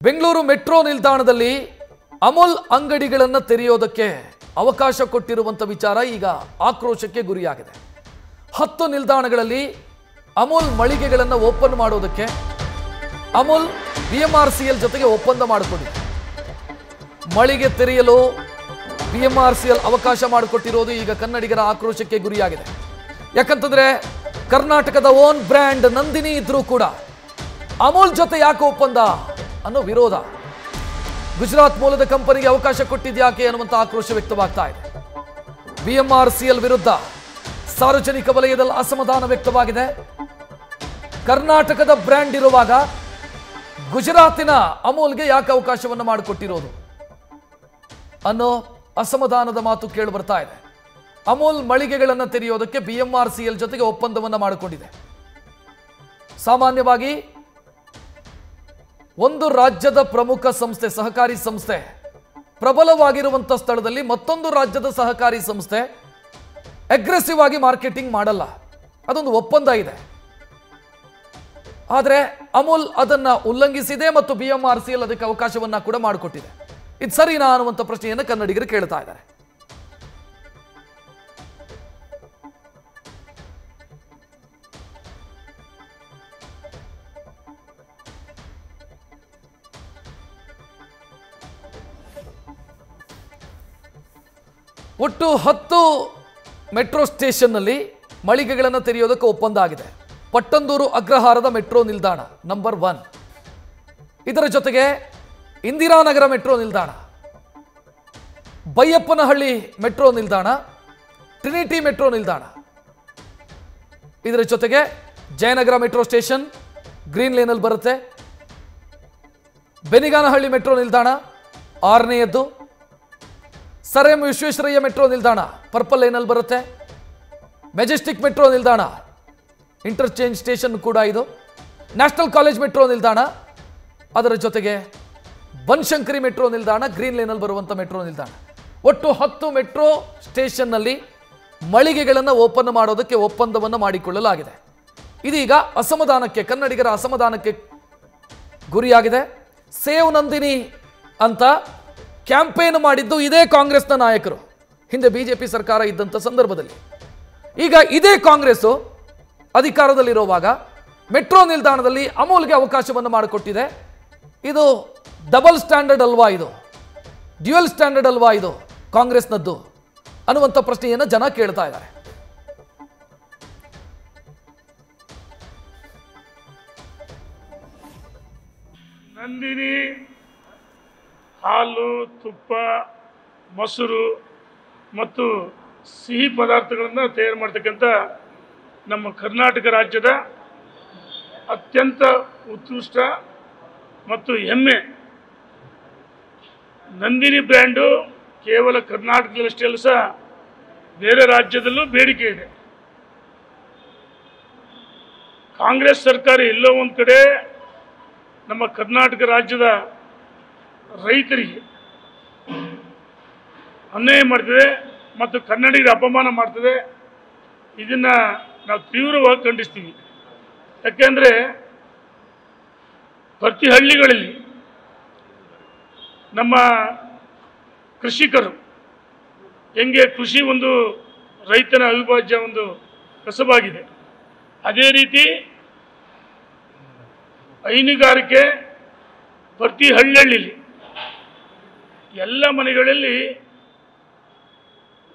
Bengaluru metro ನಿಲ್ದಾಣದಲ್ಲಿ ಅಮೂಲ್ ಅಂಗಡಿಗಳನ್ನು ತೆರೆಯೋದಕ್ಕೆ ಅವಕಾಶ ಕೊಟ್ಟಿರುವಂತ ವಿಚಾರ ಈಗ ಆಕ್ರೋಶಕ್ಕೆ ಗುರಿಯಾಗಿದೆ. 10 ನಿಲ್ದಾಣಗಳಲ್ಲಿ ಅಮೂಲ್ ಮಳಿಗೆಗಳನ್ನು ಓಪನ್ ಮಾಡೋದಕ್ಕೆ ಅಮೂಲ್ ಬಿಎಂಆರ್ಸಿಎಲ್ ಜೊತೆಗೆ ಒಪ್ಪಂದ ಮಾಡಿಕೊಂಡಿದೆ. ಮಳಿಗೆ ತೆರೆಯಲು ಬಿಎಂಆರ್ಸಿಎಲ್ ಅವಕಾಶ ಮಾಡಿಕೊಟ್ಟಿರೋದು ಈಗ ಕನ್ನಡಿಗರ ಆಕ್ರೋಶಕ್ಕೆ ಗುರಿಯಾಗಿದೆ. ಯಾಕಂತಂದ್ರೆ ಕರ್ನಾಟಕದ ಓನ್ ಬ್ರ್ಯಾಂಡ್ ನಂದಿನಿ ಇದ್ರೂ ಕೂಡ ಅಮೂಲ್ ಜೊತೆ ಯಾಕೆ ಒಪ್ಪಂದ ಅನ್ನೋ ವಿರೋಧ. ಗುಜರಾತ್ ಮೂಲದ ಕಂಪನಿಗೆ ಅವಕಾಶ ಕೊಟ್ಟಿದ್ಯಾಕೆ ಅನ್ನುವಂತ ಆಕ್ರೋಶ ವ್ಯಕ್ತವಾಗ್ತಾ ಇದೆ. ಬಿಎಂಆರ್ಸಿಎಲ್ ವಿರುದ್ಧ ಸಾರ್ವಜನಿಕ ವಲಯದಲ್ಲಿ ಅಸಮಾಧಾನ ವ್ಯಕ್ತವಾಗಿದೆ. ಕರ್ನಾಟಕದ ಬ್ರ್ಯಾಂಡ್ ಇರುವಾಗ ಗುಜರಾತಿನ ಅಮೂಲ್ಗೆ ಯಾಕೆ ಅವಕಾಶವನ್ನು ಮಾಡಿಕೊಟ್ಟಿರೋದು ಅನ್ನೋ ಅಸಮಾಧಾನದ ಮಾತು ಕೇಳಿ ಬರ್ತಾ ಇದೆ. ಅಮೂಲ್ ಮಳಿಗೆಗಳನ್ನು ತೆರೆಯೋದಕ್ಕೆ ಬಿಎಂಆರ್ಸಿಎಲ್ ಜೊತೆಗೆ ಒಪ್ಪಂದವನ್ನು ಮಾಡಿಕೊಂಡಿದೆ. ಸಾಮಾನ್ಯವಾಗಿ ಒಂದು ರಾಜ್ಯದ ಪ್ರಮುಖ ಸಂಸ್ಥೆ, ಸಹಕಾರಿ ಸಂಸ್ಥೆ ಪ್ರಬಲವಾಗಿರುವಂಥ ಸ್ಥಳದಲ್ಲಿ ಮತ್ತೊಂದು ರಾಜ್ಯದ ಸಹಕಾರಿ ಸಂಸ್ಥೆ ಅಗ್ರೆಸಿವ್ ಆಗಿ ಮಾರ್ಕೆಟಿಂಗ್ ಮಾಡಲ್ಲ. ಅದೊಂದು ಒಪ್ಪಂದ ಇದೆ. ಆದರೆ ಅಮೂಲ್ ಅದನ್ನ ಉಲ್ಲಂಘಿಸಿದೆ ಮತ್ತು ಬಿಎಂಆರ್ಸಿಎಲ್ ಅದಕ್ಕೆ ಅವಕಾಶವನ್ನ ಕೂಡ ಮಾಡಿಕೊಟ್ಟಿದೆ. ಇದು ಸರಿನಾ ಅನ್ನುವಂಥ ಪ್ರಶ್ನೆಯನ್ನು ಕನ್ನಡಿಗರು ಕೇಳ್ತಾ ಇದ್ದಾರೆ. ಒಟ್ಟು 10 ಮೆಟ್ರೋ ಸ್ಟೇಷನ್ನಲ್ಲಿ ಮಳಿಗೆಗಳನ್ನು ತೆರೆಯೋದಕ್ಕೆ ಒಪ್ಪಂದ ಆಗಿದೆ. ಪಟ್ಟಂದೂರು ಅಗ್ರಹಾರದ ಮೆಟ್ರೋ ನಿಲ್ದಾಣ ನಂಬರ್ 1, ಇದರ ಜೊತೆಗೆ ಇಂದಿರಾನಗರ ಮೆಟ್ರೋ ನಿಲ್ದಾಣ, ಬೈಯಪ್ಪನಹಳ್ಳಿ ಮೆಟ್ರೋ ನಿಲ್ದಾಣ, ಟ್ರಿನಿಟಿ ಮೆಟ್ರೋ ನಿಲ್ದಾಣ, ಇದರ ಜೊತೆಗೆ ಜಯನಗರ ಮೆಟ್ರೋ ಸ್ಟೇಷನ್ ಗ್ರೀನ್ ಲೇನಲ್ಲಿ ಬರುತ್ತೆ. ಬೆನಿಗಾನಹಳ್ಳಿ ಮೆಟ್ರೋ ನಿಲ್ದಾಣ 6ನೇಯದ್ದು. ಸರ್ ಎಂ ವಿಶ್ವೇಶ್ವರಯ್ಯ ಮೆಟ್ರೋ ನಿಲ್ದಾಣ ಪರ್ಪಲ್ ಲೈನಲ್ಲಿ ಬರುತ್ತೆ. ಮೆಜೆಸ್ಟಿಕ್ ಮೆಟ್ರೋ ನಿಲ್ದಾಣ ಇಂಟರ್ಚೇಂಜ್ ಸ್ಟೇಷನ್ ಕೂಡ ಇದು. ನ್ಯಾಷನಲ್ ಕಾಲೇಜ್ ಮೆಟ್ರೋ ನಿಲ್ದಾಣ, ಅದರ ಜೊತೆಗೆ ಬನಶಂಕರಿ ಮೆಟ್ರೋ ನಿಲ್ದಾಣ ಗ್ರೀನ್ ಲೈನಲ್ಲಿ ಬರುವಂಥ ಮೆಟ್ರೋ ನಿಲ್ದಾಣ. ಒಟ್ಟು 10 ಮೆಟ್ರೋ ಸ್ಟೇಷನ್ನಲ್ಲಿ ಮಳಿಗೆಗಳನ್ನು ಓಪನ್ ಮಾಡೋದಕ್ಕೆ ಒಪ್ಪಂದವನ್ನು ಮಾಡಿಕೊಳ್ಳಲಾಗಿದೆ. ಇದೀಗ ಅಸಮಾಧಾನಕ್ಕೆ, ಕನ್ನಡಿಗರ ಅಸಮಾಧಾನಕ್ಕೆ ಗುರಿಯಾಗಿದೆ. ಸೇವ್ ನಂದಿನಿ ಅಂತ ಕ್ಯಾಂಪೇನ್ ಮಾಡಿದ್ದು ಇದೇ ಕಾಂಗ್ರೆಸ್ನ ನಾಯಕರು ಹಿಂದೆ ಬಿಜೆಪಿ ಸರ್ಕಾರ ಇದ್ದಂಥ ಸಂದರ್ಭದಲ್ಲಿ. ಈಗ ಇದೇ ಕಾಂಗ್ರೆಸ್ಸು ಅಧಿಕಾರದಲ್ಲಿರುವಾಗ ಮೆಟ್ರೋ ನಿಲ್ದಾಣದಲ್ಲಿ ಅಮೂಲ್ಗೆ ಅವಕಾಶವನ್ನು ಮಾಡಿಕೊಟ್ಟಿದೆ. ಇದು ಡಬಲ್ ಸ್ಟ್ಯಾಂಡರ್ಡ್ ಅಲ್ವಾ, ಇದು ಡ್ಯುಯಲ್ ಸ್ಟ್ಯಾಂಡರ್ಡ್ ಅಲ್ವಾ ಇದು ಕಾಂಗ್ರೆಸ್ನದ್ದು ಅನ್ನುವಂಥ ಪ್ರಶ್ನೆಯನ್ನು ಜನ ಕೇಳ್ತಾ ಇದ್ದಾರೆ. ನಂದಿನಿ ಹಾಲು, ತುಪ್ಪ, ಮೊಸರು ಮತ್ತು ಸಿಹಿ ಪದಾರ್ಥಗಳನ್ನು ತಯಾರು ಮಾಡ್ತಕ್ಕಂಥ ನಮ್ಮ ಕರ್ನಾಟಕ ರಾಜ್ಯದ ಅತ್ಯಂತ ಉತ್ಕೃಷ್ಟ ಮತ್ತು ಹೆಮ್ಮೆ ನಂದಿನಿ ಬ್ರ್ಯಾಂಡು ಕೇವಲ ಕರ್ನಾಟಕದಲ್ಲಷ್ಟೇ ಅಲ್ಲ ಸಹ ಬೇರೆ ರಾಜ್ಯದಲ್ಲೂ ಬೇಡಿಕೆ ಇದೆ. ಕಾಂಗ್ರೆಸ್ ಸರ್ಕಾರ ಎಲ್ಲೋ ಒಂದು ಕಡೆ ನಮ್ಮ ಕರ್ನಾಟಕ ರಾಜ್ಯದ ರೈತರಿಗೆ ಅನ್ಯಾಯ ಮಾಡ್ತದೆ ಮತ್ತು ಕನ್ನಡಿಗರ ಅಪಮಾನ ಮಾಡ್ತದೆ. ಇದನ್ನು ನಾವು ತೀವ್ರವಾಗಿ ಖಂಡಿಸ್ತೀವಿ. ಯಾಕೆಂದರೆ ಪ್ರತಿ ಹಳ್ಳಿಗಳಲ್ಲಿ ನಮ್ಮ ಕೃಷಿಕರು ಹೆಂಗೆ ಕೃಷಿ ಒಂದು ರೈತನ ಅವಿಭಾಜ್ಯ ಒಂದು ಕಸಬಾಗಿದೆ, ಅದೇ ರೀತಿ ಹೈನುಗಾರಿಕೆ ಪ್ರತಿ ಹಳ್ಳಿಯಲ್ಲಿ ಎಲ್ಲ ಮನೆಗಳಲ್ಲಿ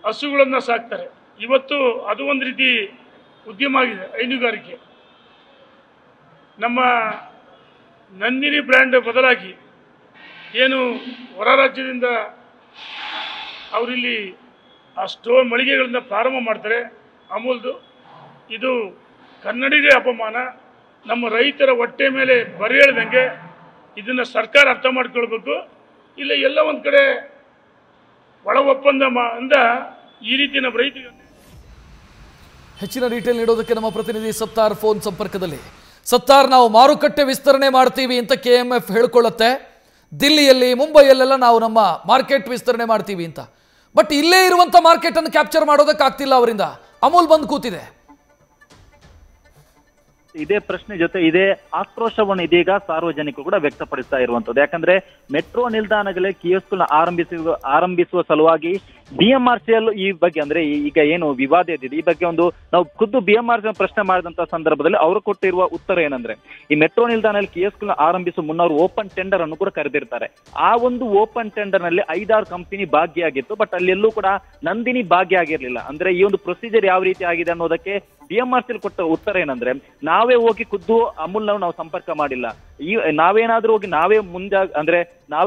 ಹಸುಗಳನ್ನು ಸಾಕ್ತಾರೆ. ಇವತ್ತು ಅದು ಒಂದು ರೀತಿ ಉದ್ಯಮ ಆಗಿದೆ ಹೈನುಗಾರಿಕೆ. ನಮ್ಮ ನಂದಿನಿ ಬ್ರ್ಯಾಂಡ್ ಬದಲಾಗಿ ಏನು ಹೊರ ರಾಜ್ಯದಿಂದ ಅವರಿಲ್ಲಿ ಆ ಸ್ಟೋರ್ ಮಳಿಗೆಗಳನ್ನು ಪ್ರಾರಂಭ ಮಾಡ್ತಾರೆ ಅಮೂಲ್ದು, ಇದು ಕನ್ನಡಿಗರ ಅಪಮಾನ, ನಮ್ಮ ರೈತರ ಹೊಟ್ಟೆ ಮೇಲೆ ಬರೆ ಎಳೆದಂಗೆ. ಇದನ್ನು ಸರ್ಕಾರ ಅರ್ಥ ಮಾಡ್ಕೊಳ್ಬೇಕು. ಇಲ್ಲ ಎಲ್ಲ ಒಂದು ಕಡೆ ಒಳ ಒಪ್ಪಂದ ಅಂದ ಈ ರೀತಿ ನಮ್ಮ ರೈತರಿಗೆ. ಹೆಚ್ಚಿನ ಡೀಟೇಲ್ ನೀಡೋದಕ್ಕೆ ನಮ್ಮ ಪ್ರತಿನಿಧಿ ಸತ್ತಾರ್ ಫೋನ್ ಸಂಪರ್ಕದಲ್ಲಿ. ಸತ್ತಾರ್, ನಾವು ಮಾರುಕಟ್ಟೆ ವಿಸ್ತರಣೆ ಮಾಡ್ತೀವಿ ಅಂತ KMF ಹೇಳ್ಕೊಳ್ಳುತ್ತೆ, ದಿಲ್ಲಿಯಲ್ಲಿ ಮುಂಬೈಯಲ್ಲೆಲ್ಲ ನಾವು ನಮ್ಮ ಮಾರ್ಕೆಟ್ ವಿಸ್ತರಣೆ ಮಾಡ್ತೀವಿ ಅಂತ. ಬಟ್ ಇಲ್ಲೇ ಇರುವಂಥ ಮಾರ್ಕೆಟನ್ನು ಕ್ಯಾಪ್ಚರ್ ಮಾಡೋದಕ್ಕಾಗ್ತಿಲ್ಲ ಅವರಿಂದ. ಅಮೂಲ್ ಬಂದು ಕೂತಿದೆ. ಇದೇ ಪ್ರಶ್ನೆ ಜೊತೆ ಇದೇ ಆಕ್ರೋಶವನ್ನು ಇದೀಗ ಸಾರ್ವಜನಿಕರು ಕೂಡ ವ್ಯಕ್ತಪಡಿಸ್ತಾ ಇರುವಂತದ್ದು. ಯಾಕಂದ್ರೆ ಮೆಟ್ರೋ ನಿಲ್ದಾಣಗಳೇ ಕಿಯೋಸ್ಕ್ ಆರಂಭಿಸುವ ಸಲುವಾಗಿ BMRCL ಈ ಬಗ್ಗೆ ಅಂದ್ರೆ ಈಗ ಏನು ವಿವಾದ ಇದೆ ಈ ಬಗ್ಗೆ ಒಂದು ನಾವು ಖುದ್ದು BMRCL ಪ್ರಶ್ನೆ ಮಾಡಿದಂತ ಸಂದರ್ಭದಲ್ಲಿ ಅವರು ಕೊಟ್ಟಿರುವ ಉತ್ತರ ಏನಂದ್ರೆ, ಈ ಮೆಟ್ರೋ ನಿಲ್ದಾಣದಲ್ಲಿ ಕಿಯೋಸ್ಕ್ ಆರಂಭಿಸುವ ಮುನ್ನ ಅವರು ಓಪನ್ ಟೆಂಡರ್ ಅನ್ನು ಕೂಡ ಕರೆದಿರ್ತಾರೆ. ಆ ಒಂದು ಓಪನ್ ಟೆಂಡರ್ ನಲ್ಲಿ 5-6 ಕಂಪನಿ ಭಾಗಿಯಾಗಿತ್ತು. ಬಟ್ ಅಲ್ಲೆಲ್ಲೂ ಕೂಡ ನಂದಿನಿ ಭಾಗಿಯಾಗಿರ್ಲಿಲ್ಲ. ಅಂದ್ರೆ ಈ ಒಂದು ಪ್ರೊಸೀಜರ್ ಯಾವ ರೀತಿ ಆಗಿದೆ ಅನ್ನೋದಕ್ಕೆ BMRCL ಕೊಟ್ಟ ಉತ್ತರ ಏನಂದ್ರೆ, ನಾವೇ ಹೋಗಿ ಖುದ್ದು ಅಮೂಲ್ನವ್ರು ನಾವು ಸಂಪರ್ಕ ಮಾಡಿಲ್ಲ. ನಾವೇನಾದ್ರೂ ಹೋಗಿ ನಾವೇ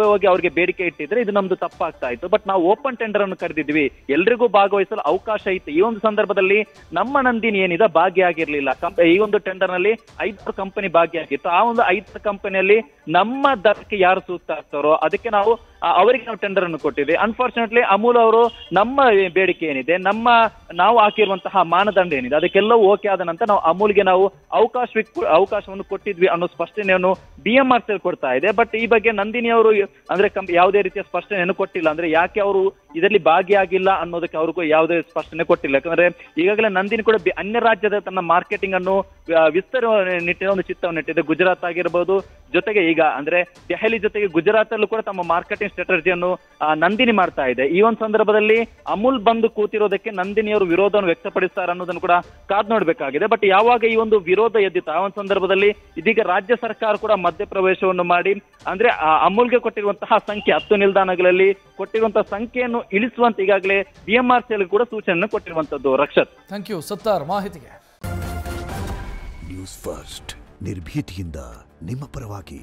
ಹೋಗಿ ಅವ್ರಿಗೆ ಬೇಡಿಕೆ ಇಟ್ಟಿದ್ರೆ ಇದು ನಮ್ದು ತಪ್ಪಾಗ್ತಾ ಇತ್ತು. ಬಟ್ ನಾವು ಓಪನ್ ಟೆಂಡರ್ ಅನ್ನು ಕರೆದಿದ್ವಿ, ಎಲ್ರಿಗೂ ಭಾಗವಹಿಸಲು ಅವಕಾಶ ಇತ್ತು. ಈ ಒಂದು ಸಂದರ್ಭದಲ್ಲಿ ನಮ್ಮ ನಂದಿನಿ ಏನಿದೆ ಭಾಗಿಯಾಗಿರ್ಲಿಲ್ಲ. ಈ ಒಂದು ಟೆಂಡರ್ ನಲ್ಲಿ 5 ಕಂಪನಿ ಭಾಗಿಯಾಗಿತ್ತು. ಆ ಒಂದು 5 ಕಂಪನಿಯಲ್ಲಿ ನಮ್ಮ ದರಕ್ಕೆ ಯಾರು ಸೂಕ್ತ ಆಗ್ತಾರೋ ಅದಕ್ಕೆ ಅವರಿಗೆ ನಾವು ಟೆಂಡರ್ ಅನ್ನು ಕೊಟ್ಟಿದ್ವಿ. ಅನ್ಫಾರ್ಚುನೇಟ್ಲಿ ಅಮೂಲ್ ಅವರು ನಮ್ಮ ಬೇಡಿಕೆ ಏನಿದೆ, ನಾವು ಹಾಕಿರುವಂತಹ ಮಾನದಂಡ ಏನಿದೆ ಅದಕ್ಕೆಲ್ಲ ಓಕೆ ಆದ ನಂತರ ನಾವು ಅಮೂಲ್ಗೆ ನಾವು ಅವಕಾಶವನ್ನು ಕೊಟ್ಟಿದ್ವಿ ಅನ್ನೋ ಸ್ಪಷ್ಟನೆಯನ್ನು BMRCL ಕೊಡ್ತಾ ಇದೆ. ಬಟ್ ಈ ಬಗ್ಗೆ ನಂದಿನಿ ಅವರು ಅಂದ್ರೆ ಯಾವುದೇ ರೀತಿಯ ಸ್ಪಷ್ಟನೆಯನ್ನು ಕೊಟ್ಟಿಲ್ಲ. ಅಂದ್ರೆ ಯಾಕೆ ಅವರು ಇದರಲ್ಲಿ ಭಾಗಿಯಾಗಿಲ್ಲ ಅನ್ನೋದಕ್ಕೆ ಅವ್ರಿಗೂ ಯಾವುದೇ ಸ್ಪಷ್ಟನೆ ಕೊಟ್ಟಿಲ್ಲ. ಯಾಕಂದ್ರೆ ಈಗಾಗಲೇ ನಂದಿನಿ ಕೂಡ ಅನ್ಯ ರಾಜ್ಯದ ತನ್ನ ಮಾರ್ಕೆಟಿಂಗ್ ಅನ್ನು ವಿಸ್ತರಿಸುವ ನಿಟ್ಟಿನ ಒಂದು ಚಿತ್ತವನ್ನು ಇಟ್ಟಿದೆ. ಗುಜರಾತ್ ಆಗಿರ್ಬೋದು, ಜೊತೆಗೆ ಈಗ ಅಂದ್ರೆ ದೆಹಲಿ ಜೊತೆಗೆ ಗುಜರಾತ್ ಅಲ್ಲೂ ಕೂಡ ತಮ್ಮ ಮಾರ್ಕೆಟಿಂಗ್ ಸ್ಟ್ರಾಟಜಿಯನ್ನು ನಂದಿನಿ ಮಾಡ್ತಾ ಇದೆ. ಈ ಒಂದು ಸಂದರ್ಭದಲ್ಲಿ ಅಮೂಲ್ ಬಂದು ಕೂತಿರೋದಕ್ಕೆ ನಂದಿನಿಯವರು ವಿರೋಧವನ್ನು ವ್ಯಕ್ತಪಡಿಸ್ತಾರೆ ಅನ್ನೋದನ್ನು ಕೂಡ ಕಾದ್ ನೋಡ್ಬೇಕಾಗಿದೆ. ಬಟ್ ಯಾವಾಗ ಈ ಒಂದು ವಿರೋಧ ಎದ್ದಿತ್ತು ಆ ಒಂದು ಸಂದರ್ಭದಲ್ಲಿ ಇದೀಗ ರಾಜ್ಯ ಸರ್ಕಾರ ಕೂಡ ಮಧ್ಯಪ್ರವೇಶವನ್ನು ಮಾಡಿ ಅಂದ್ರೆ ಅಮೂಲ್ಗೆ ಕೊಟ್ಟಿರುವಂತಹ ಸಂಖ್ಯೆ 10 ನಿಲ್ದಾಣಗಳಲ್ಲಿ ಕೊಟ್ಟಿರುವಂತಹ ಸಂಖ್ಯೆಯನ್ನು ಇಳಿಸುವಂತ ಈಗಾಗಲೇ BMRCL ಕೂಡ ಸೂಚನೆಯನ್ನು ಕೊಟ್ಟಿರುವಂತದ್ದು. ರಕ್ಷತ್, ಥ್ಯಾಂಕ್ ಯು ಸತ್ತಾರ್ ಮಾಹಿತಿಗೆ. ನ್ಯೂಸ್ ಫಸ್ಟ್ ನಿರ್ಭೀತಿಯಿಂದ ನಿಮ್ಮ ಪರವಾಗಿ.